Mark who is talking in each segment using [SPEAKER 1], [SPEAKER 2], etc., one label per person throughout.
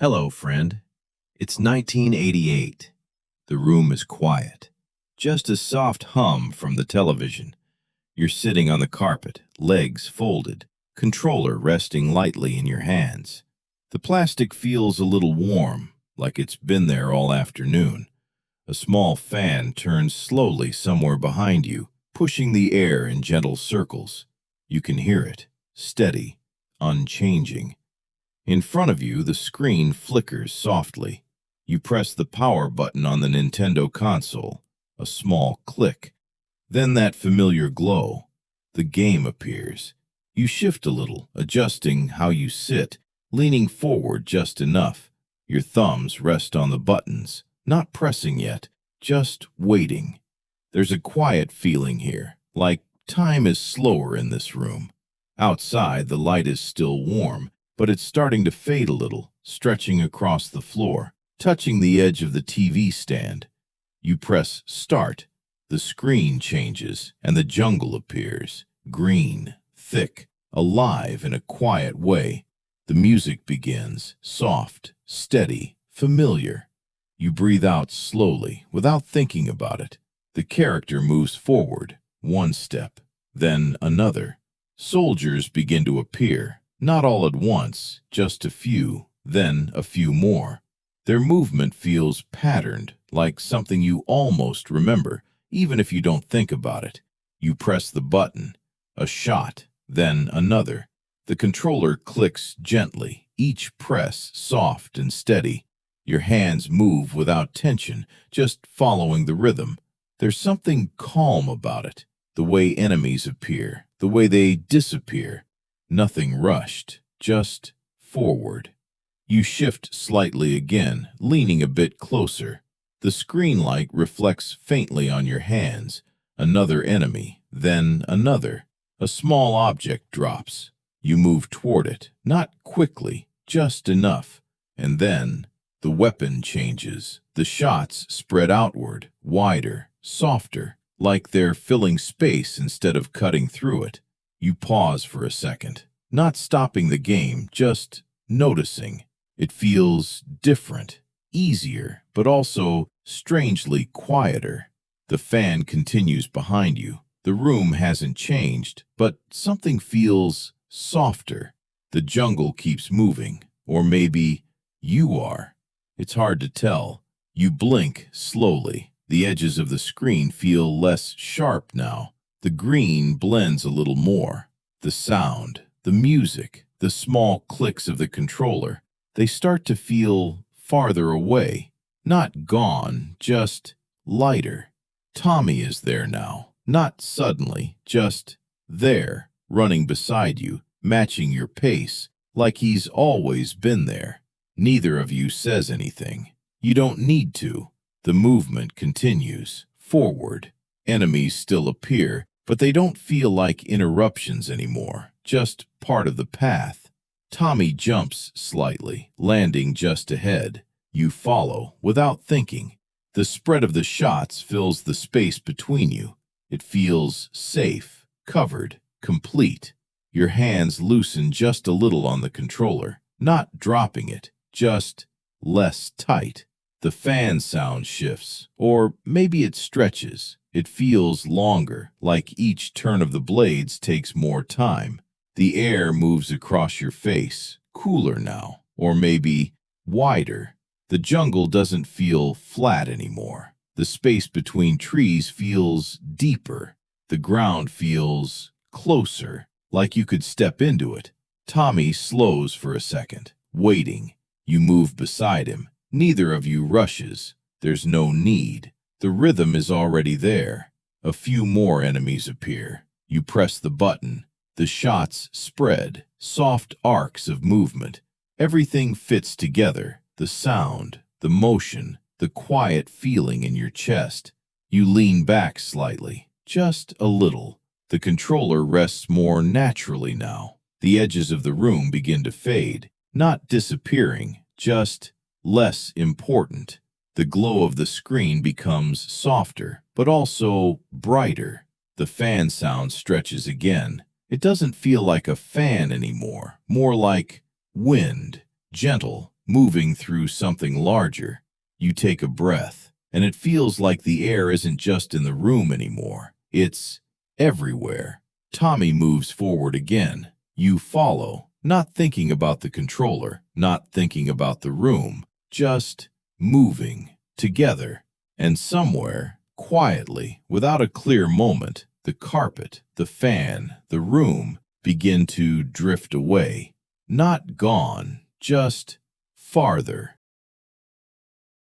[SPEAKER 1] Hello, friend. It's 1988. The room is quiet. Just a soft hum from the television. You're sitting on the carpet, legs folded, controller resting lightly in your hands. The plastic feels a little warm, like it's been there all afternoon. A small fan turns slowly somewhere behind you, pushing the air in gentle circles. You can hear it, steady, unchanging. In front of you, the screen flickers softly. You press the power button on the Nintendo console. A small click. Then that familiar glow. The game appears. You shift a little, adjusting how you sit, leaning forward just enough. Your thumbs rest on the buttons, not pressing yet, just waiting. There's a quiet feeling here, like time is slower in this room. Outside, the light is still warm, but it's starting to fade a little, stretching across the floor, touching the edge of the TV stand. You press start. The screen changes, and the jungle appears, green, thick, alive in a quiet way. The music begins, soft, steady, familiar. You breathe out slowly, without thinking about it. The character moves forward, one step, then another. Soldiers begin to appear. Not all at once, just a few, then a few more. Their movement feels patterned, like something you almost remember, even if you don't think about it. You press the button. A shot, then another. The controller clicks gently, each press soft and steady. Your hands move without tension, just following the rhythm. There's something calm about it, the way enemies appear, the way they disappear. Nothing rushed, just forward. You shift slightly again, leaning a bit closer. The screen light reflects faintly on your hands. Another enemy, then another. A small object drops. You move toward it, not quickly, just enough. And then the weapon changes. The shots spread outward, wider, softer, like they're filling space instead of cutting through it. You pause for a second, not stopping the game, just noticing. It feels different, easier, but also strangely quieter. The fan continues behind you. The room hasn't changed, but something feels softer. The jungle keeps moving, or maybe you are. It's hard to tell. You blink slowly. The edges of the screen feel less sharp now. The green blends a little more. The sound, the music, the small clicks of the controller, they start to feel farther away. Not gone, just lighter. Tommy is there now. Not suddenly, just there, running beside you, matching your pace, like he's always been there. Neither of you says anything. You don't need to. The movement continues, forward. Enemies still appear, but they don't feel like interruptions anymore, just part of the path. Tommy jumps slightly, landing just ahead. You follow, without thinking. The spread of the shots fills the space between you. It feels safe, covered, complete. Your hands loosen just a little on the controller, not dropping it, just less tight. The fan sound shifts, or maybe it stretches. It feels longer, like each turn of the blades takes more time. The air moves across your face, cooler now, or maybe wider. The jungle doesn't feel flat anymore. The space between trees feels deeper. The ground feels closer, like you could step into it. Tommy slows for a second, waiting. You move beside him. Neither of you rushes. There's no need. The rhythm is already there. A few more enemies appear. You press the button. The shots spread, soft arcs of movement. Everything fits together. The sound, the motion, the quiet feeling in your chest. You lean back slightly, just a little. The controller rests more naturally now. The edges of the room begin to fade, not disappearing, just less important. The glow of the screen becomes softer, but also brighter. The fan sound stretches again. It doesn't feel like a fan anymore, more like wind, gentle, moving through something larger. You take a breath, and it feels like the air isn't just in the room anymore. It's everywhere. Tommy moves forward again. You follow, not thinking about the controller, not thinking about the room, just moving together. And somewhere, quietly, without a clear moment, the carpet, the fan, the room begin to drift away. Not gone, just farther.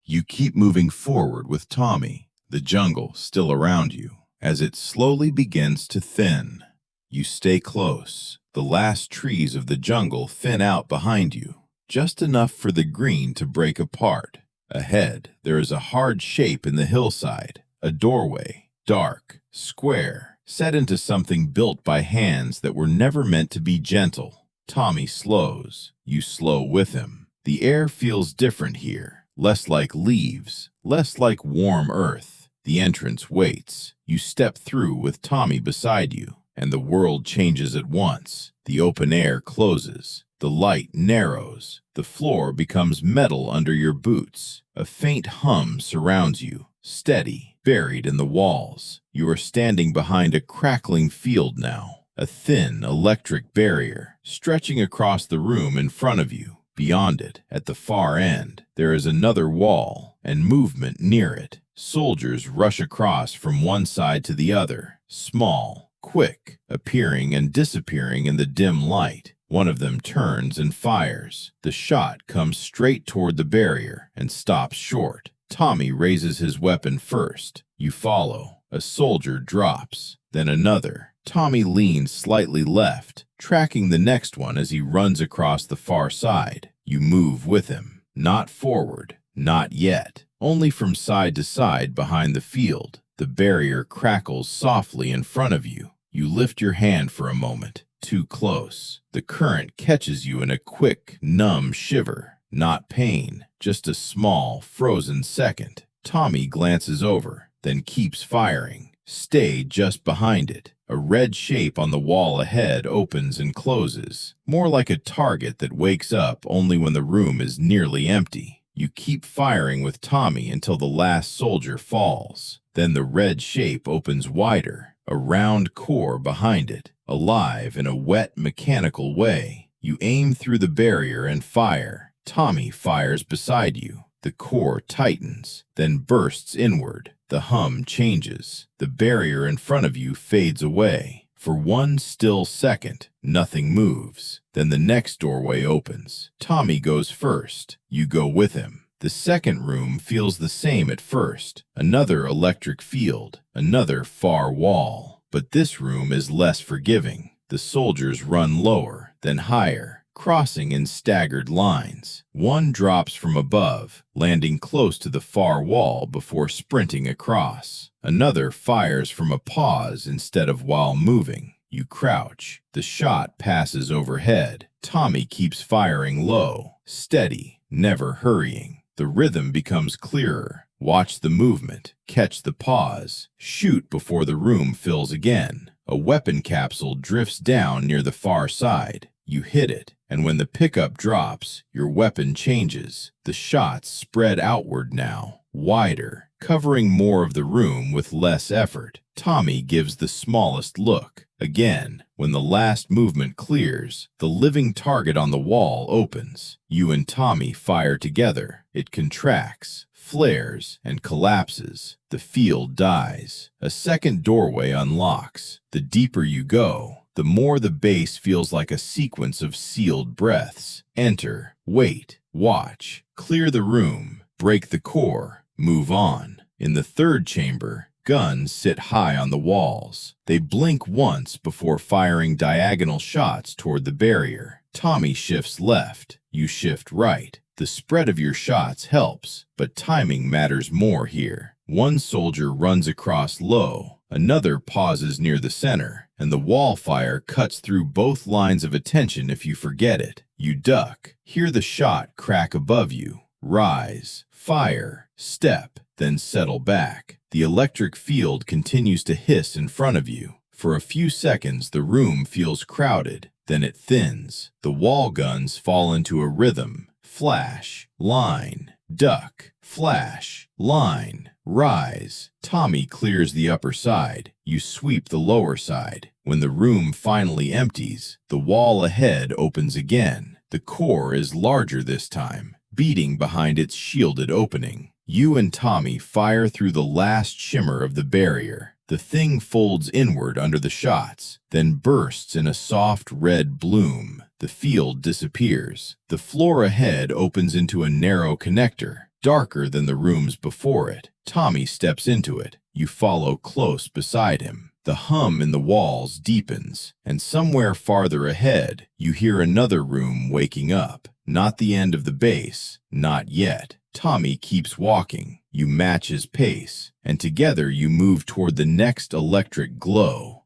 [SPEAKER 1] You keep moving forward with Tommy, the jungle still around you, as it slowly begins to thin. You stay close. The last trees of the jungle thin out behind you, just enough for the green to break apart. Ahead, there is a hard shape in the hillside, a doorway, dark, square, set into something built by hands that were never meant to be gentle. Tommy slows. You slow with him. The air feels different here, less like leaves, less like warm earth. The entrance waits. You step through with Tommy beside you, and the world changes at once. The open air closes. The light narrows. The floor becomes metal under your boots. A faint hum surrounds you, steady, buried in the walls. You are standing behind a crackling field now, a thin electric barrier stretching across the room in front of you. Beyond it, at the far end, there is another wall and movement near it. Soldiers rush across from one side to the other, small, quick, appearing and disappearing in the dim light. One of them turns and fires. The shot comes straight toward the barrier and stops short. Tommy raises his weapon first. You follow. A soldier drops, then another. Tommy leans slightly left, tracking the next one as he runs across the far side. You move with him. Not forward. Not yet. Only from side to side behind the field. The barrier crackles softly in front of you. You lift your hand for a moment. Too close. The current catches you in a quick, numb shiver. Not pain, just a small, frozen second. Tommy glances over, then keeps firing. Stay just behind it. A red shape on the wall ahead opens and closes, more like a target that wakes up only when the room is nearly empty. You keep firing with Tommy until the last soldier falls. Then the red shape opens wider, a round core behind it, alive in a wet, mechanical way. You aim through the barrier and fire. Tommy fires beside you. The core tightens, then bursts inward. The hum changes. The barrier in front of you fades away. For one still second, nothing moves. Then the next doorway opens. Tommy goes first. You go with him. The second room feels the same at first. Another electric field, another far wall. But this room is less forgiving. The soldiers run lower, then higher, crossing in staggered lines. One drops from above, landing close to the far wall before sprinting across. Another fires from a pause instead of while moving. You crouch. The shot passes overhead. Tommy keeps firing low, steady, never hurrying. The rhythm becomes clearer. Watch the movement. Catch the pause. Shoot before the room fills again. A weapon capsule drifts down near the far side. You hit it, and when the pickup drops, your weapon changes. The shots spread outward now, wider, covering more of the room with less effort. Tommy gives the smallest look. Again, when the last movement clears, the living target on the wall opens. You and Tommy fire together. It contracts, flares, and collapses. The field dies. A second doorway unlocks. The deeper you go, the more the base feels like a sequence of sealed breaths. Enter, wait, watch, clear the room, break the core, move on. In the third chamber, guns sit high on the walls. They blink once before firing diagonal shots toward the barrier. Tommy shifts left. You shift right. The spread of your shots helps, but timing matters more here. One soldier runs across low. Another pauses near the center, and the wall fire cuts through both lines of attention if you forget it. You duck. Hear the shot crack above you. Rise. Fire. Step. Then settle back. The electric field continues to hiss in front of you. For a few seconds, the room feels crowded. Then it thins. The wall guns fall into a rhythm, flash, line, duck, flash, line, rise. Tommy clears the upper side. You sweep the lower side. When the room finally empties, the wall ahead opens again. The core is larger this time, beating behind its shielded opening. You and Tommy fire through the last shimmer of the barrier. The thing folds inward under the shots, then bursts in a soft red bloom. The field disappears. The floor ahead opens into a narrow connector, darker than the rooms before it. Tommy steps into it. You follow close beside him. The hum in the walls deepens, and somewhere farther ahead, you hear another room waking up. Not the end of the base, not yet. Tommy keeps walking. You match his pace, and together you move toward the next electric glow.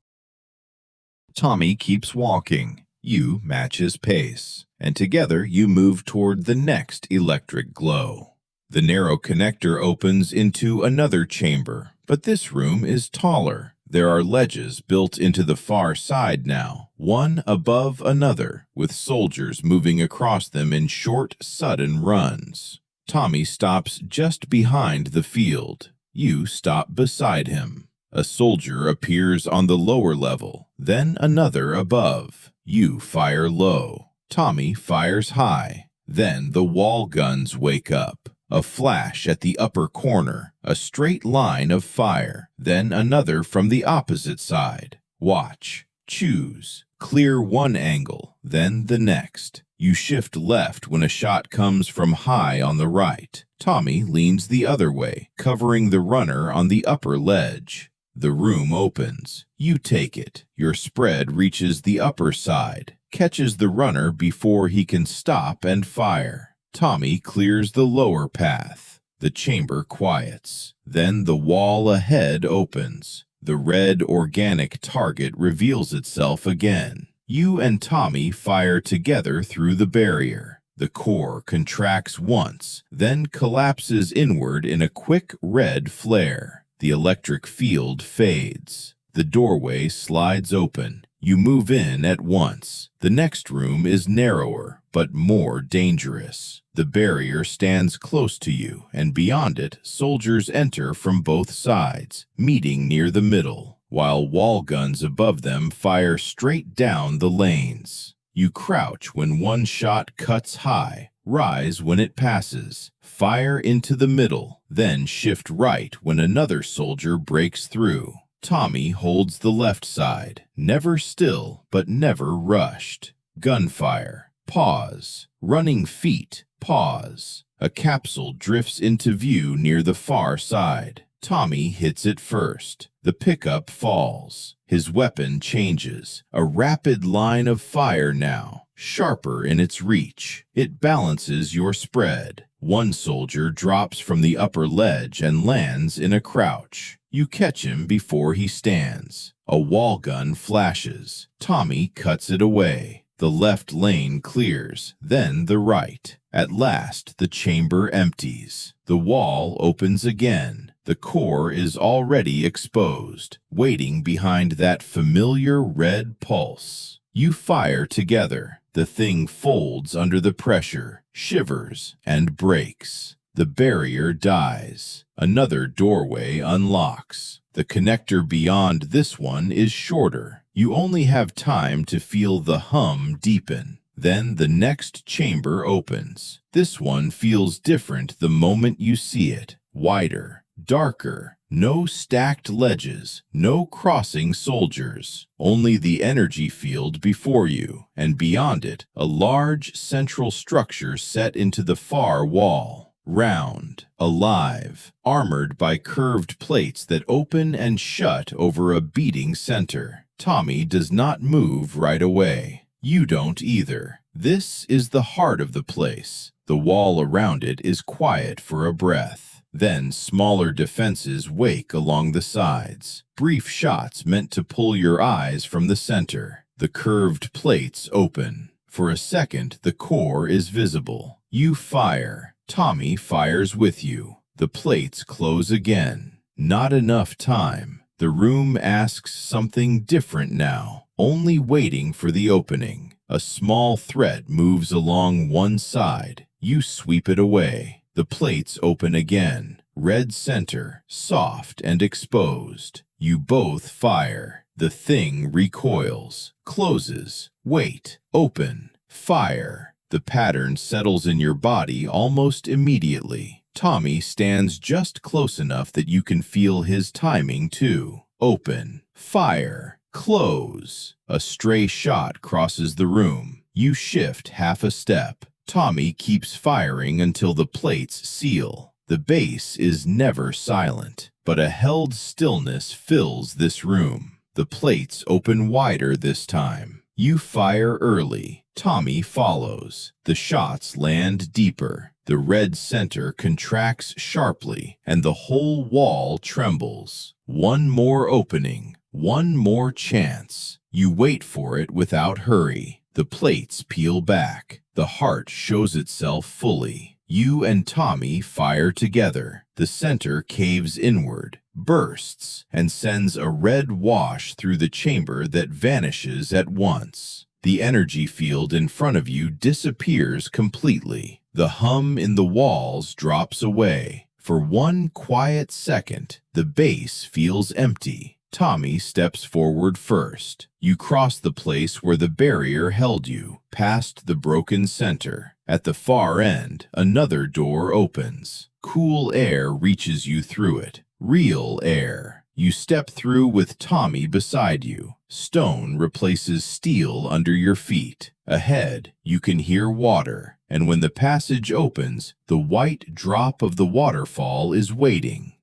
[SPEAKER 1] Tommy keeps walking. You match his pace, and together you move toward the next electric glow. The narrow connector opens into another chamber, but this room is taller. There are ledges built into the far side now, one above another, with soldiers moving across them in short, sudden runs. Tommy stops just behind the field. You stop beside him. A soldier appears on the lower level, then another above. You fire low. Tommy fires high. Then the wall guns wake up. A flash at the upper corner, a straight line of fire, then another from the opposite side. Watch, choose, clear one angle, then the next. You shift left when a shot comes from high on the right. Tommy leans the other way, covering the runner on the upper ledge. The room opens. You take it. Your spread reaches the upper side, catches the runner before he can stop and fire. Tommy clears the lower path. The chamber quiets. Then the wall ahead opens. The red organic target reveals itself again. You and Tommy fire together through the barrier. The core contracts once, then collapses inward in a quick red flare. The electric field fades. The doorway slides open. You move in at once. The next room is narrower, but more dangerous. The barrier stands close to you, and beyond it, soldiers enter from both sides, meeting near the middle, while wall guns above them fire straight down the lanes. You crouch when one shot cuts high, rise when it passes, fire into the middle, then shift right when another soldier breaks through. Tommy holds the left side, never still, but never rushed. Gunfire. Pause. Running feet. Pause. A capsule drifts into view near the far side. Tommy hits it first. The pickup falls. His weapon changes. A rapid line of fire now, sharper in its reach. It balances your spread. One soldier drops from the upper ledge and lands in a crouch. You catch him before he stands. A wall gun flashes. Tommy cuts it away. The left lane clears, then the right. At last, the chamber empties. The wall opens again. The core is already exposed, waiting behind that familiar red pulse. You fire together. The thing folds under the pressure, shivers, and breaks. The barrier dies. Another doorway unlocks. The connector beyond this one is shorter. You only have time to feel the hum deepen. Then the next chamber opens. This one feels different the moment you see it. Wider, darker, no stacked ledges, no crossing soldiers. Only the energy field before you, and beyond it, a large central structure set into the far wall. Round, alive, armored by curved plates that open and shut over a beating center. Tommy does not move right away. You don't either. This is the heart of the place. The wall around it is quiet for a breath. Then smaller defenses wake along the sides. Brief shots meant to pull your eyes from the center. The curved plates open. For a second, the core is visible. You fire. Tommy fires with you. The plates close again. Not enough time. The room asks something different now, only waiting for the opening. A small thread moves along one side. You sweep it away. The plates open again. Red center, soft and exposed. You both fire. The thing recoils, closes, wait, open, fire. The pattern settles in your body almost immediately. Tommy stands just close enough that you can feel his timing too. Open, fire, close. A stray shot crosses the room. You shift half a step. Tommy keeps firing until the plates seal. The bass is never silent, but a held stillness fills this room. The plates open wider this time. You fire early. Tommy follows. The shots land deeper. The red center contracts sharply, and the whole wall trembles. One more opening. One more chance. You wait for it without hurry. The plates peel back. The heart shows itself fully. You and Tommy fire together. The center caves inward, bursts, and sends a red wash through the chamber that vanishes at once. The energy field in front of you disappears completely. The hum in the walls drops away. For one quiet second, the base feels empty. Tommy steps forward first. You cross the place where the barrier held you, past the broken center. At the far end, another door opens. Cool air reaches you through it. Real air. You step through with Tommy beside you. Stone replaces steel under your feet. Ahead, you can hear water, and when the passage opens, the white drop of the waterfall is waiting.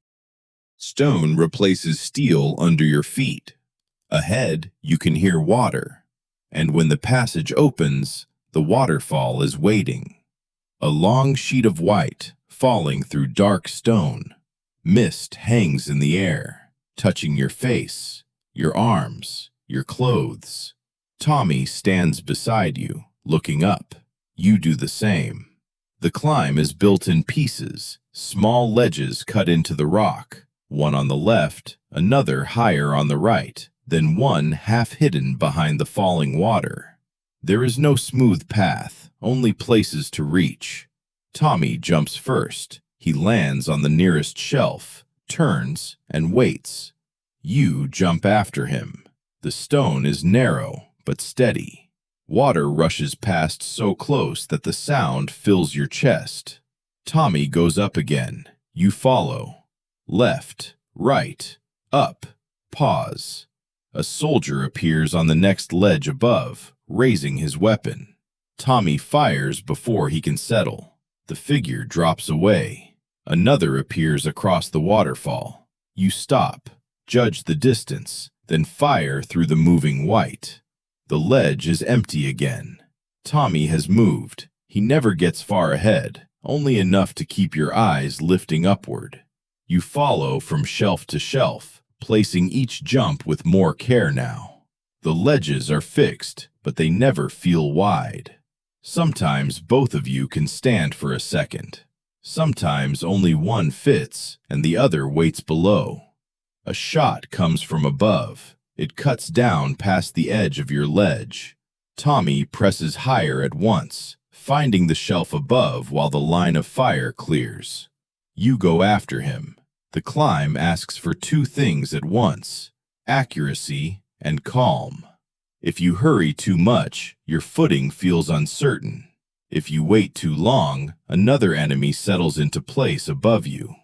[SPEAKER 1] Stone replaces steel under your feet. Ahead, you can hear water, and when the passage opens, the waterfall is waiting. A long sheet of white, falling through dark stone. Mist hangs in the air, touching your face, your arms, your clothes. Tommy stands beside you, looking up. You do the same. The climb is built in pieces, small ledges cut into the rock. One on the left, another higher on the right, then one half hidden behind the falling water. There is no smooth path, only places to reach. Tommy jumps first. He lands on the nearest shelf, turns, and waits. You jump after him. The stone is narrow, but steady. Water rushes past so close that the sound fills your chest. Tommy goes up again. You follow. Left, right, up, pause. A soldier appears on the next ledge above, raising his weapon. Tommy fires before he can settle. The figure drops away. Another appears across the waterfall. You stop, judge the distance, then fire through the moving white. The ledge is empty again. Tommy has moved. He never gets far ahead, only enough to keep your eyes lifting upward. You follow from shelf to shelf, placing each jump with more care now. The ledges are fixed, but they never feel wide. Sometimes both of you can stand for a second. Sometimes only one fits, and the other waits below. A shot comes from above. It cuts down past the edge of your ledge. Tommy presses higher at once, finding the shelf above while the line of fire clears. You go after him. The climb asks for two things at once: accuracy and calm. If you hurry too much, your footing feels uncertain. If you wait too long, another enemy settles into place above you.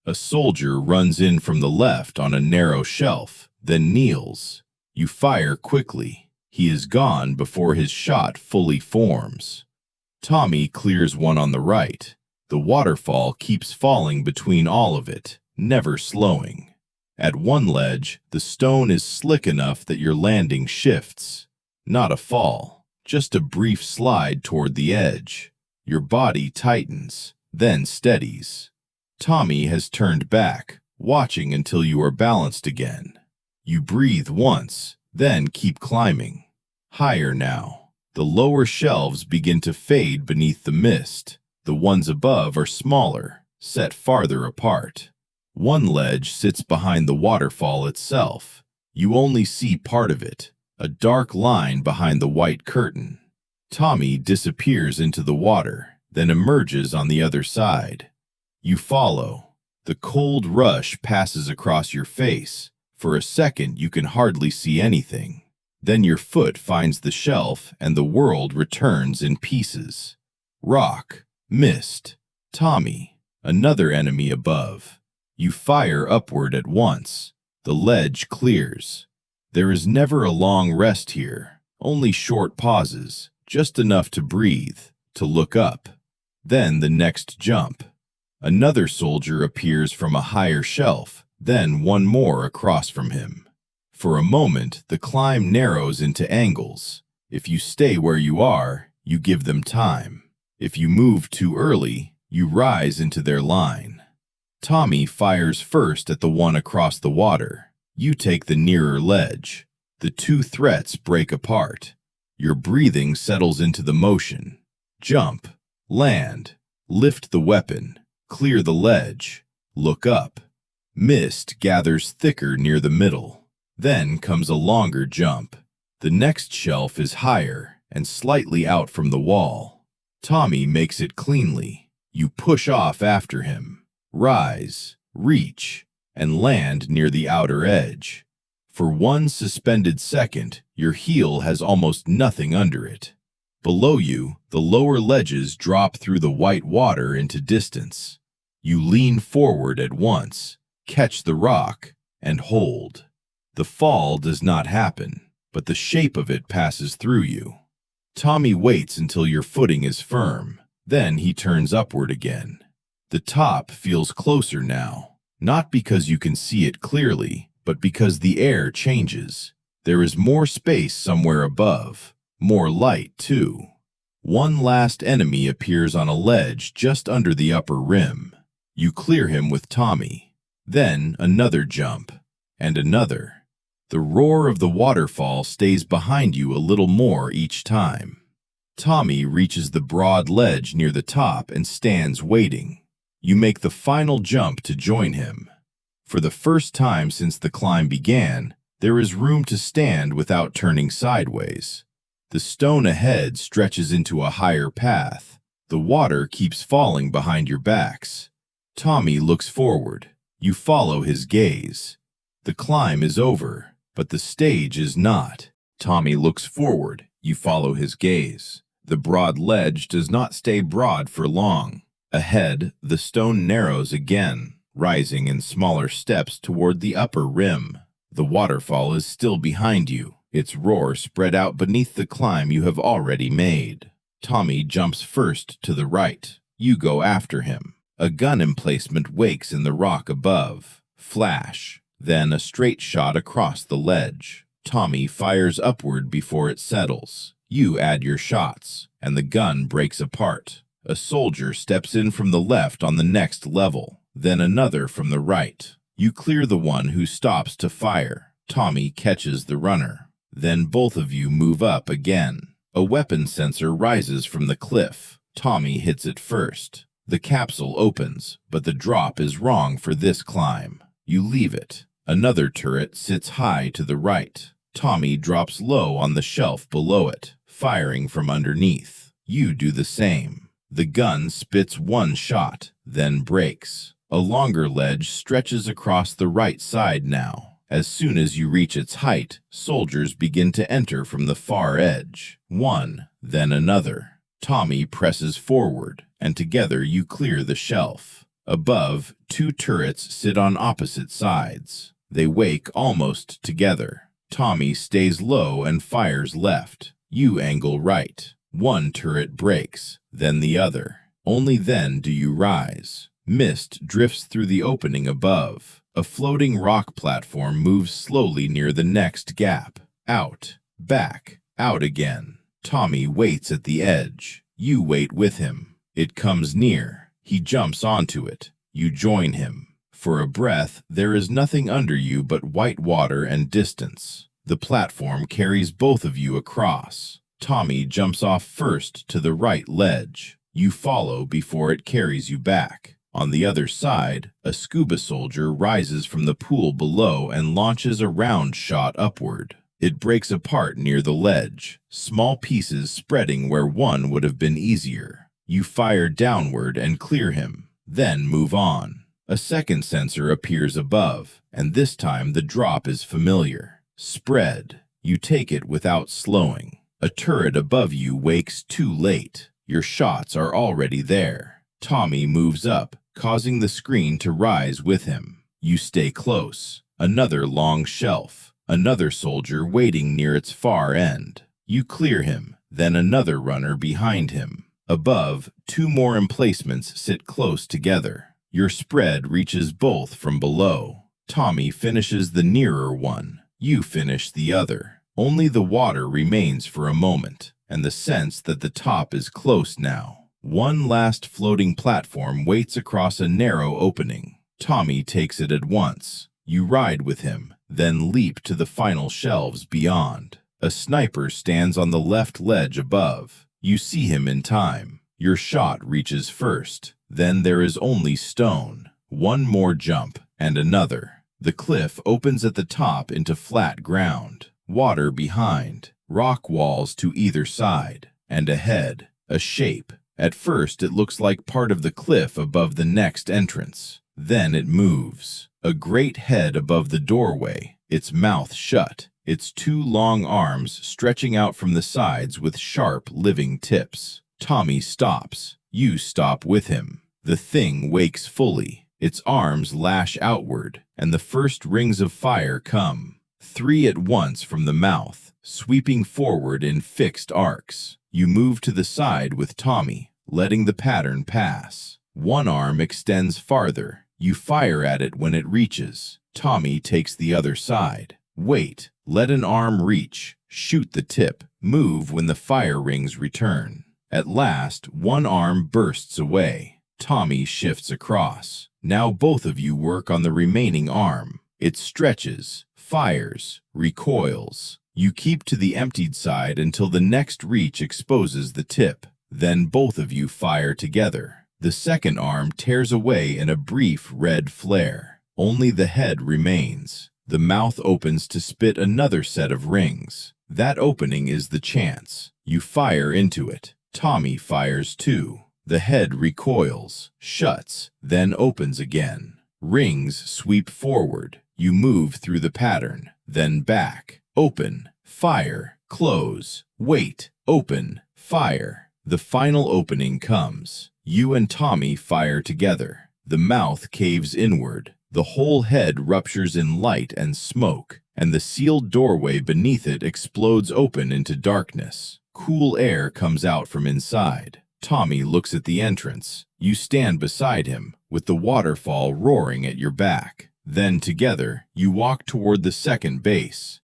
[SPEAKER 1] A soldier runs in from the left on a narrow shelf, then kneels. You fire quickly. He is gone before his shot fully forms. Tommy clears one on the right. The waterfall keeps falling between all of it, never slowing. At one ledge, the stone is slick enough that your landing shifts. Not a fall, just a brief slide toward the edge. Your body tightens, then steadies. Tommy has turned back, watching until you are balanced again. You breathe once, then keep climbing. Higher now. The lower shelves begin to fade beneath the mist. The ones above are smaller, set farther apart. One ledge sits behind the waterfall itself. You only see part of it, a dark line behind the white curtain. Tommy disappears into the water. then emerges on the other side. You follow. The cold rush passes across your face. For a second, you can hardly see anything. Then your foot finds the shelf and the world returns in pieces. Rock, mist, Tommy, another enemy above. You fire upward at once. The ledge clears. There is never a long rest here, only short pauses, just enough to breathe, to look up. Then the next jump. Another soldier appears from a higher shelf, then one more across from him. For a moment, the climb narrows into angles. If you stay where you are, you give them time. If you move too early, you rise into their line. Tommy fires first at the one across the water. You take the nearer ledge. The two threats break apart. Your breathing settles into the motion. Jump, land, lift the weapon, clear the ledge, look up. Mist gathers thicker near the middle. Then comes a longer jump. The next shelf is higher and slightly out from the wall. Tommy makes it cleanly. You push off after him. Rise, reach, and land near the outer edge. For one suspended second, your heel has almost nothing under it. Below you, the lower ledges drop through the white water into distance. You lean forward at once, catch the rock, and hold. The fall does not happen, but the shape of it passes through you. Tommy waits until your footing is firm. Then he turns upward again. The top feels closer now, not because you can see it clearly, but because the air changes. There is more space somewhere above, more light too. One last enemy appears on a ledge just under the upper rim. You clear him with Tommy. Then another jump, and another. The roar of the waterfall stays behind you a little more each time. Tommy reaches the broad ledge near the top and stands waiting. You make the final jump to join him. For the first time since the climb began, there is room to stand without turning sideways. The stone ahead stretches into a higher path. The water keeps falling behind your backs. Tommy looks forward. You follow his gaze. The climb is over, but the stage is not. Tommy looks forward. You follow his gaze. The broad ledge does not stay broad for long. Ahead, the stone narrows again, rising in smaller steps toward the upper rim. The waterfall is still behind you, its roar spread out beneath the climb you have already made. Tommy jumps first to the right. You go after him. A gun emplacement wakes in the rock above. Flash. Then a straight shot across the ledge. Tommy fires upward before it settles. You add your shots, and the gun breaks apart. A soldier steps in from the left on the next level, then another from the right. You clear the one who stops to fire. Tommy catches the runner. Then both of you move up again. A weapon sensor rises from the cliff. Tommy hits it first. The capsule opens, but the drop is wrong for this climb. You leave it. Another turret sits high to the right. Tommy drops low on the shelf below it, firing from underneath. You do the same. The gun spits one shot, then breaks. A longer ledge stretches across the right side now. As soon as you reach its height, soldiers begin to enter from the far edge. One, then another. Tommy presses forward, and together you clear the shelf. Above, two turrets sit on opposite sides. They wake almost together. Tommy stays low and fires left. You angle right. One turret breaks, then the other. Only then do you rise. Mist drifts through the opening above. A floating rock platform moves slowly near the next gap. Out, back, out again. Tommy waits at the edge. You wait with him. It comes near. He jumps onto it. You join him. For a breath, there is nothing under you but white water and distance. The platform carries both of you across. Tommy jumps off first to the right ledge. You follow before it carries you back. On the other side, a scuba soldier rises from the pool below and launches a round shot upward. It breaks apart near the ledge, small pieces spreading where one would have been easier. You fire downward and clear him, then move on. A second sensor appears above, and this time the drop is familiar. Spread. You take it without slowing. A turret above you wakes too late. Your shots are already there. Tommy moves up, causing the screen to rise with him. You stay close. Another long shelf. Another soldier waiting near its far end. You clear him, then another runner behind him. Above, two more emplacements sit close together. Your spread reaches both from below. Tommy finishes the nearer one. You finish the other. Only the water remains for a moment, and the sense that the top is close now. One last floating platform waits across a narrow opening. Tommy takes it at once. You ride with him, then leap to the final shelves beyond. A sniper stands on the left ledge above. You see him in time. Your shot reaches first. Then there is only stone. One more jump, and another. The cliff opens at the top into flat ground. Water behind. Rock walls to either side. And ahead, a shape. At first it looks like part of the cliff above the next entrance. Then it moves. A great head above the doorway, its mouth shut, its two long arms stretching out from the sides with sharp, living tips. Tommy stops. You stop with him. The thing wakes fully. Its arms lash outward, and the first rings of fire come. 3 at once from the mouth, sweeping forward in fixed arcs. You move to the side with Tommy, letting the pattern pass. One arm extends farther. You fire at it when it reaches. Tommy takes the other side. Wait. Let an arm reach. Shoot the tip. Move when the fire rings return. At last, one arm bursts away. Tommy shifts across. Now both of you work on the remaining arm. It stretches, fires, recoils. You keep to the emptied side until the next reach exposes the tip. Then both of you fire together. The second arm tears away in a brief red flare. Only the head remains. The mouth opens to spit another set of rings. That opening is the chance. You fire into it. Tommy fires too. The head recoils, shuts, then opens again. Rings sweep forward. You move through the pattern, then back. Open, fire, close, wait, open, fire. The final opening comes. You and Tommy fire together. The mouth caves inward. The whole head ruptures in light and smoke, and the sealed doorway beneath it explodes open into darkness. Cool air comes out from inside. Tommy looks at the entrance. You stand beside him, with the waterfall roaring at your back. Then together, you walk toward the second base.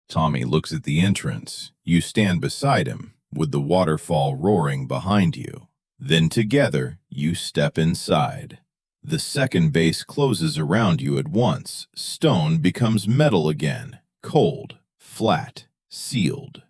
[SPEAKER 1] Tommy looks at the entrance. You stand beside him, with the waterfall roaring behind you. Then together, you step inside. The second base closes around you at once. Stone becomes metal again, cold, flat, sealed.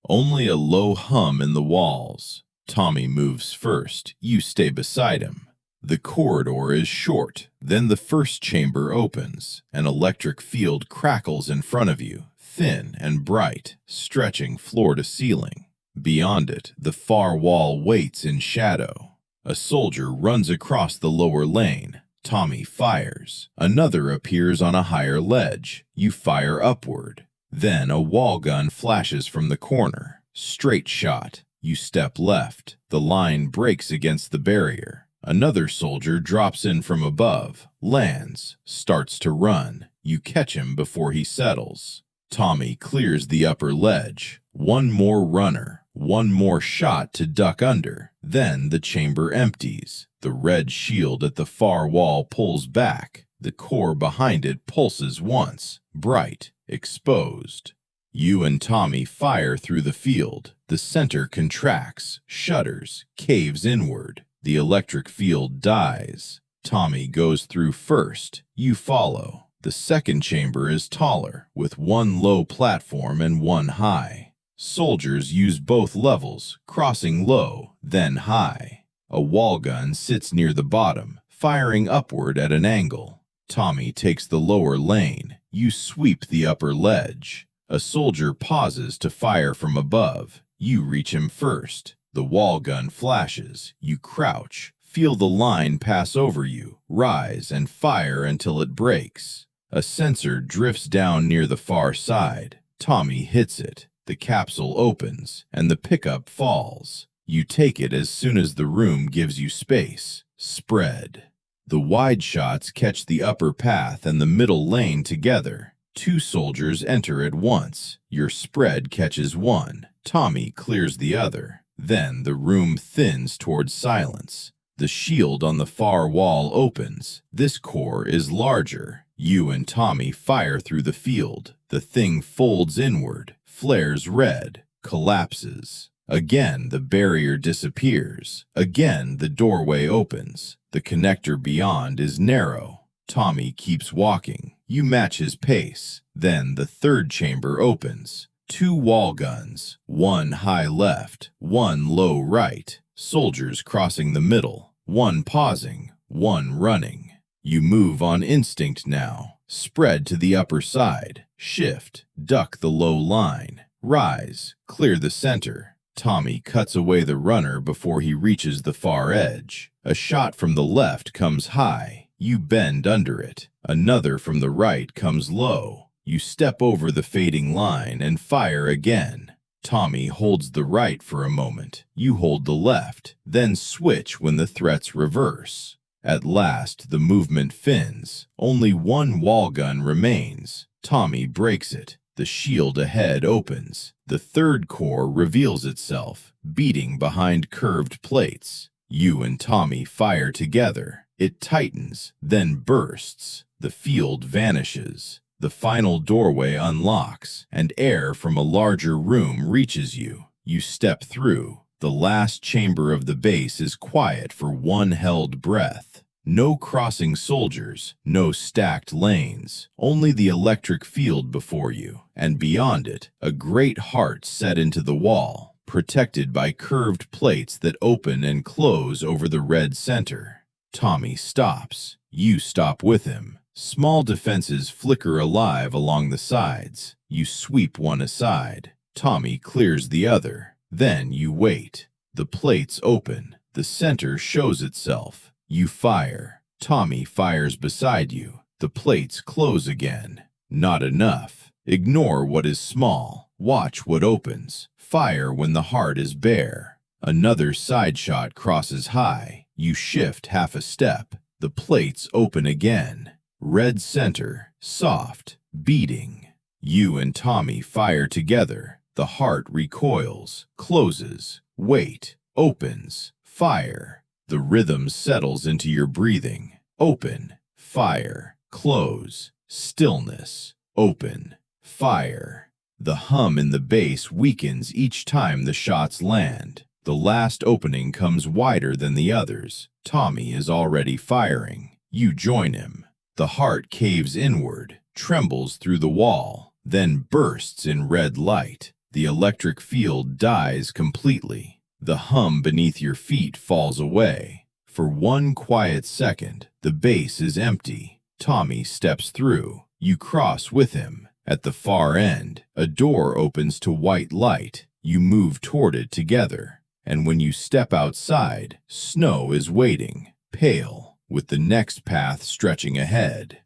[SPEAKER 1] Only a low hum in the walls. Tommy moves first. You stay beside him. The corridor is short. Then the first chamber opens. An electric field crackles in front of you, thin and bright, stretching floor to ceiling. Beyond it, the far wall waits in shadow. A soldier runs across the lower lane. Tommy fires. Another appears on a higher ledge. You fire upward. Then a wall gun flashes from the corner. Straight shot. You step left. The line breaks against the barrier. Another soldier drops in from above, lands, starts to run. You catch him before he settles. Tommy clears the upper ledge. One more runner. One more shot to duck under. Then the chamber empties. The red shield at the far wall pulls back. The core behind it pulses once, bright, exposed. You and Tommy fire through the field. The center contracts, shudders, caves inward. The electric field dies. Tommy goes through first. You follow. The second chamber is taller, with one low platform and one high. Soldiers use both levels, crossing low, then high. A wall gun sits near the bottom, firing upward at an angle. Tommy takes the lower lane. You sweep the upper ledge. A soldier pauses to fire from above. You reach him first. The The wall gun flashes. You crouch. Feel the line pass over you. Rise and fire until it breaks. A sensor drifts down near the far side. Tommy hits it. The capsule opens, and the pickup falls. You take it as soon as the room gives you space. Spread. The wide shots catch the upper path and the middle lane together. 2 soldiers enter at once. Your spread catches one. Tommy clears the other. Then the room thins towards silence. The shield on the far wall opens. This core is larger. You and Tommy fire through the field. The thing folds inward, flares red, collapses. Again, the barrier disappears. Again, the doorway opens. The connector beyond is narrow. Tommy keeps walking. You match his pace. Then the third chamber opens. 2 wall guns, one high left, one low right. Soldiers crossing the middle, one pausing, one running. You move on instinct now. Spread to the upper side. Shift, duck the low line. Rise, clear the center. Tommy cuts away the runner before he reaches the far edge. A shot from the left comes high. You bend under it. Another from the right comes low. You step over the fading line and fire again. Tommy holds the right for a moment. You hold the left, then switch when the threats reverse. At last, the movement fins. Only 1 wall gun remains. Tommy breaks it. The shield ahead opens. The third core reveals itself, beating behind curved plates. You and Tommy fire together. It tightens, then bursts. The field vanishes. The final doorway unlocks, and air from a larger room reaches you. You step through. The last chamber of the base is quiet for one held breath. No crossing soldiers, no stacked lanes, only the electric field before you, and beyond it, a great heart set into the wall, protected by curved plates that open and close over the red center. Tommy stops. You stop with him. Small defenses flicker alive along the sides. You sweep one aside. Tommy clears the other. Then you wait. The plates open. The center shows itself. You fire. Tommy fires beside you. The plates close again. Not enough. Ignore what is small. Watch what opens. Fire when the heart is bare. Another side shot crosses high. You shift half a step. The plates open again. Red center, soft, beating. You and Tommy fire together. The heart recoils, closes, wait, opens, fire. The rhythm settles into your breathing. Open, fire, close, stillness, open, fire. The hum in the bass weakens each time the shots land. The last opening comes wider than the others. Tommy is already firing. You join him. The heart caves inward, trembles through the wall, then bursts in red light. The electric field dies completely. The hum beneath your feet falls away. For one quiet second, the base is empty. Tommy steps through. You cross with him. At the far end, a door opens to white light. You move toward it together. And when you step outside, snow is waiting, pale, with the next path stretching ahead.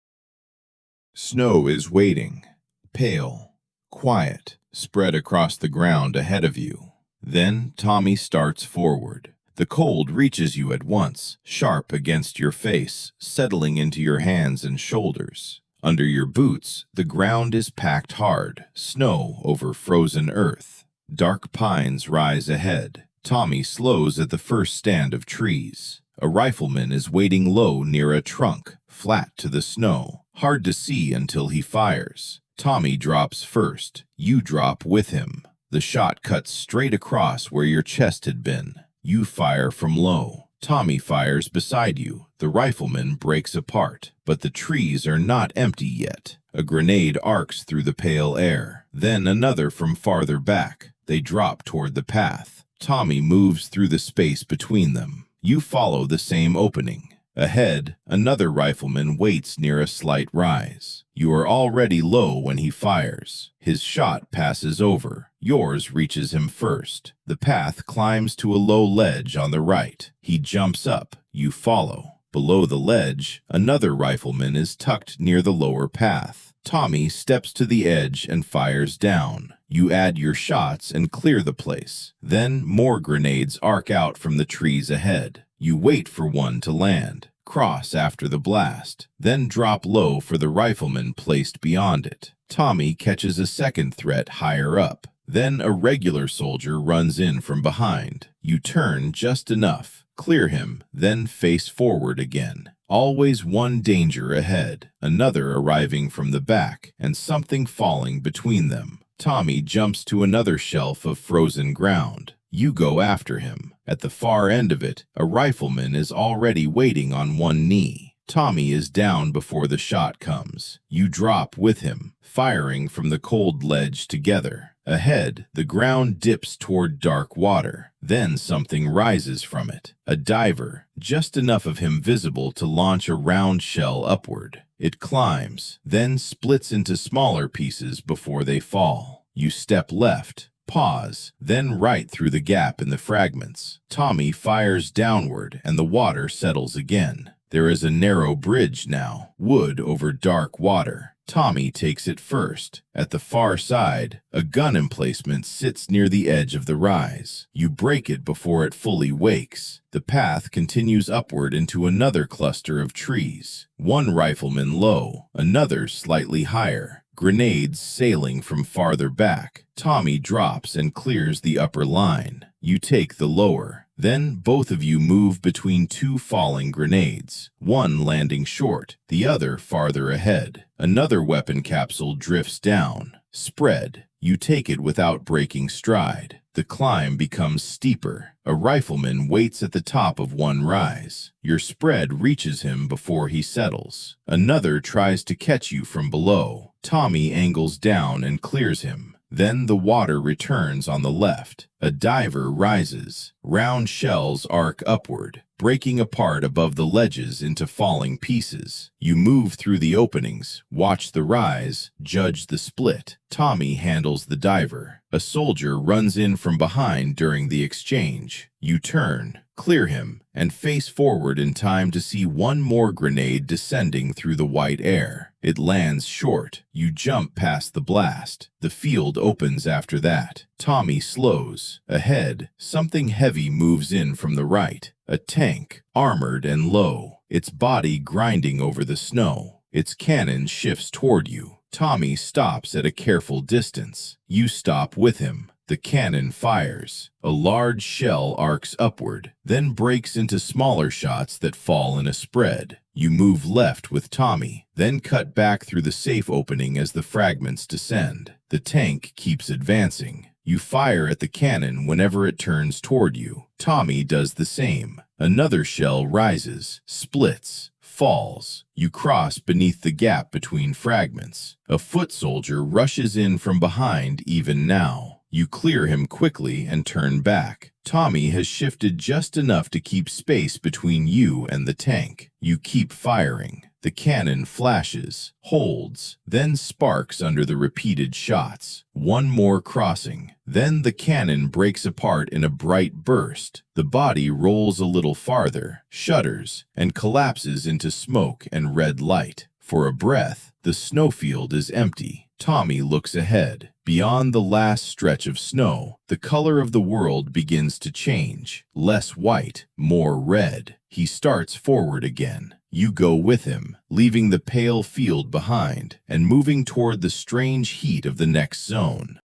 [SPEAKER 1] Snow is waiting, pale, quiet, spread across the ground ahead of you. Then Tommy starts forward. The cold reaches you at once, sharp against your face, settling into your hands and shoulders. Under your boots, the ground is packed hard, snow over frozen earth. Dark pines rise ahead. Tommy slows at the first stand of trees. A rifleman is waiting low near a trunk, flat to the snow, hard to see until he fires. Tommy drops first. You drop with him. The shot cuts straight across where your chest had been. You fire from low. Tommy fires beside you. The rifleman breaks apart, but the trees are not empty yet. A grenade arcs through the pale air. Then another from farther back. They drop toward the path. Tommy moves through the space between them. You follow the same opening. Ahead, another rifleman waits near a slight rise. You are already low when he fires. His shot passes over. Yours reaches him first. The path climbs to a low ledge on the right. He jumps up. You follow. Below the ledge, another rifleman is tucked near the lower path. Tommy steps to the edge and fires down. You add your shots and clear the place. Then more grenades arc out from the trees ahead. You wait for one to land. Cross after the blast, then drop low for the rifleman placed beyond it. Tommy catches a second threat higher up. Then a regular soldier runs in from behind. You turn just enough, clear him, then face forward again. Always one danger ahead, another arriving from the back, and something falling between them. Tommy jumps to another shelf of frozen ground. You go after him. At the far end of it, a rifleman is already waiting on one knee. Tommy is down before the shot comes. You drop with him, firing from the cold ledge together. Ahead, the ground dips toward dark water. Then something rises from it. A diver, just enough of him visible to launch a round shell upward. It climbs, then splits into smaller pieces before they fall. You step left, pause, then right through the gap in the fragments. Tommy fires downward and the water settles again. There is a narrow bridge now, wood over dark water. Tommy takes it first. At the far side, a gun emplacement sits near the edge of the rise. You break it before it fully wakes. The path continues upward into another cluster of trees. One rifleman low, another slightly higher. Grenades sailing from farther back. Tommy drops and clears the upper line. You take the lower. Then both of you move between two falling grenades, one landing short, the other farther ahead. Another weapon capsule drifts down. Spread. You take it without breaking stride. The climb becomes steeper. A rifleman waits at the top of one rise. Your spread reaches him before he settles. Another tries to catch you from below. Tommy angles down and clears him. Then the water returns on the left. A diver rises. Round shells arc upward, breaking apart above the ledges into falling pieces. You move through the openings, watch the rise, judge the split. Tommy handles the diver. A soldier runs in from behind during the exchange. You turn, clear him, and face forward in time to see one more grenade descending through the white air. It lands short. You jump past the blast. The field opens after that. Tommy slows. Ahead, something heavy moves in from the right. A tank, armored and low, its body grinding over the snow. Its cannon shifts toward you. Tommy stops at a careful distance. You stop with him. The cannon fires. A large shell arcs upward, then breaks into smaller shots that fall in a spread. You move left with Tommy, then cut back through the safe opening as the fragments descend. The tank keeps advancing. You fire at the cannon whenever it turns toward you. Tommy does the same. Another shell rises, splits, falls. You cross beneath the gap between fragments. A foot soldier rushes in from behind even now. You clear him quickly and turn back. Tommy has shifted just enough to keep space between you and the tank. You keep firing. The cannon flashes, holds, then sparks under the repeated shots. One more crossing. Then the cannon breaks apart in a bright burst. The body rolls a little farther, shudders, and collapses into smoke and red light. For a breath, the snowfield is empty. Tommy looks ahead. Beyond the last stretch of snow, the color of the world begins to change. Less white, more red. He starts forward again. You go with him, leaving the pale field behind and moving toward the strange heat of the next zone.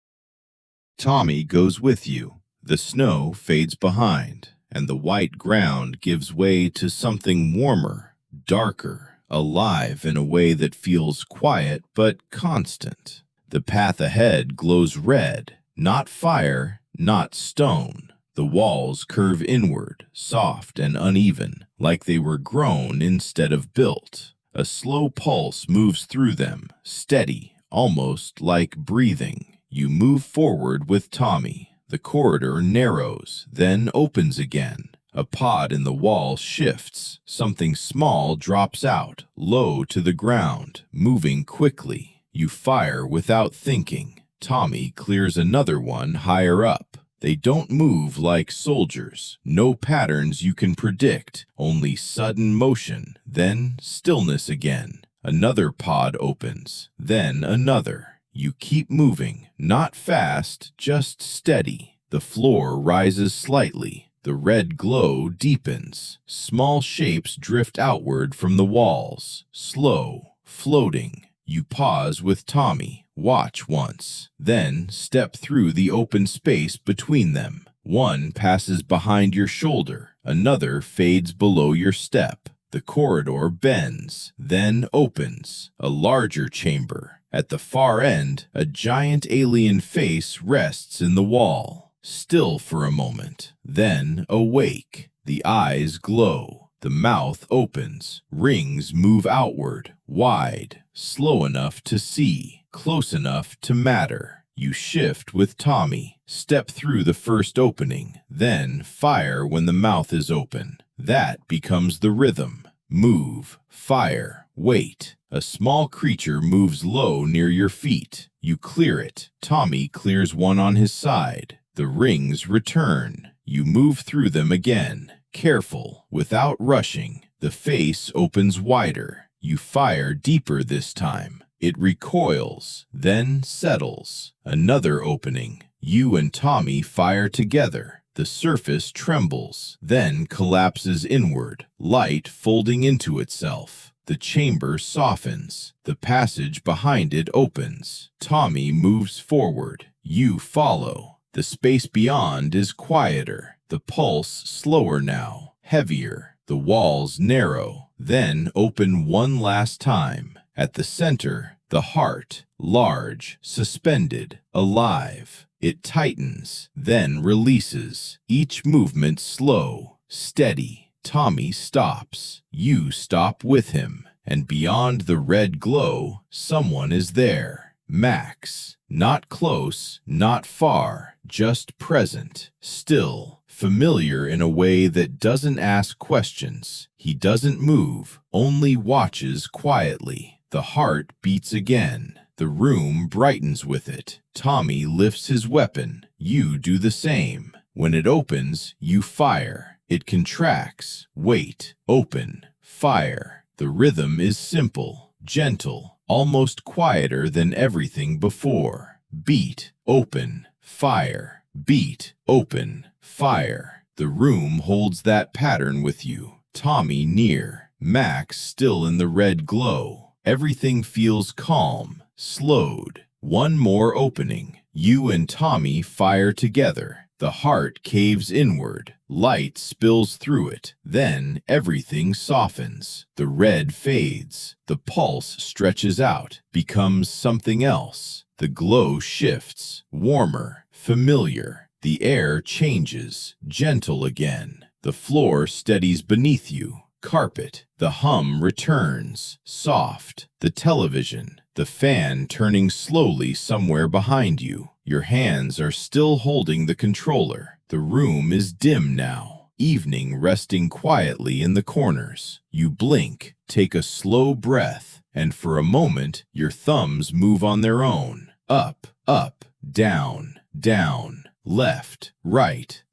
[SPEAKER 1] Tommy goes with you. The snow fades behind, and the white ground gives way to something warmer, darker, alive in a way that feels quiet but constant. The path ahead glows red, not fire, not stone. The walls curve inward, soft and uneven, like they were grown instead of built. A slow pulse moves through them, steady, almost like breathing. You move forward with Tommy. The corridor narrows, then opens again. A pod in the wall shifts. Something small drops out, low to the ground, moving quickly. You fire without thinking. Tommy clears another one higher up. They don't move like soldiers. No patterns you can predict, only sudden motion, then stillness again. Another pod opens, then another. You keep moving, not fast, just steady. The floor rises slightly. The red glow deepens. Small shapes drift outward from the walls, slow, floating. You pause with Tommy, watch once, then step through the open space between them. One passes behind your shoulder, another fades below your step. The corridor bends, then opens, a larger chamber. At the far end, a giant alien face rests in the wall, still for a moment, then awake. The eyes glow. The mouth opens. Rings move outward, wide, slow enough to see, close enough to matter. You shift with Tommy, step through the first opening, then fire when the mouth is open. That becomes the rhythm. Move, fire, wait. A small creature moves low near your feet. You clear it. Tommy clears one on his side. The rings return. You move through them again. Careful, without rushing. The face opens wider. You fire deeper this time. It recoils, then settles. Another opening. You and Tommy fire together. The surface trembles, then collapses inward, light folding into itself. The chamber softens. The passage behind it opens. Tommy moves forward. You follow. The space beyond is quieter. The pulse slower now, heavier. The walls narrow, then open one last time. At the center, the heart, large, suspended, alive. It tightens, then releases. Each movement slow, steady. Tommy stops. You stop with him. And beyond the red glow, someone is there. Max. Not close, not far, just present. Still. Familiar in a way that doesn't ask questions. He doesn't move, only watches quietly. The heart beats again. The room brightens with it. Tommy lifts his weapon. You do the same. When it opens, you fire. It contracts. Wait. Open. Fire. The rhythm is simple, gentle, almost quieter than everything before. Beat. Open. Fire. Beat. Open. Fire. The room holds that pattern with you. Tommy near. Max still in the red glow. Everything feels calm, slowed. One more opening. You and Tommy fire together. The heart caves inward. Light spills through it. Then everything softens. The red fades. The pulse stretches out, becomes something else. The glow shifts, warmer, familiar. The air changes, gentle again. The floor steadies beneath you. Carpet. The hum returns, soft. The television. The fan turning slowly somewhere behind you. Your hands are still holding the controller. The room is dim now. Evening resting quietly in the corners. You blink, take a slow breath, and for a moment, your thumbs move on their own. Up, up, down, down. Left, right,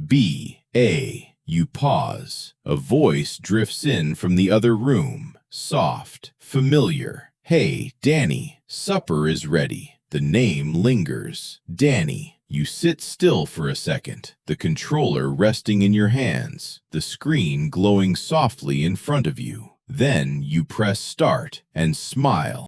[SPEAKER 1] B, A. You pause. A voice drifts in from the other room. Soft, familiar. Hey, Danny, supper is ready. The name lingers. Danny. You sit still for a second, the controller resting in your hands, the screen glowing softly in front of you. Then you press start and smile.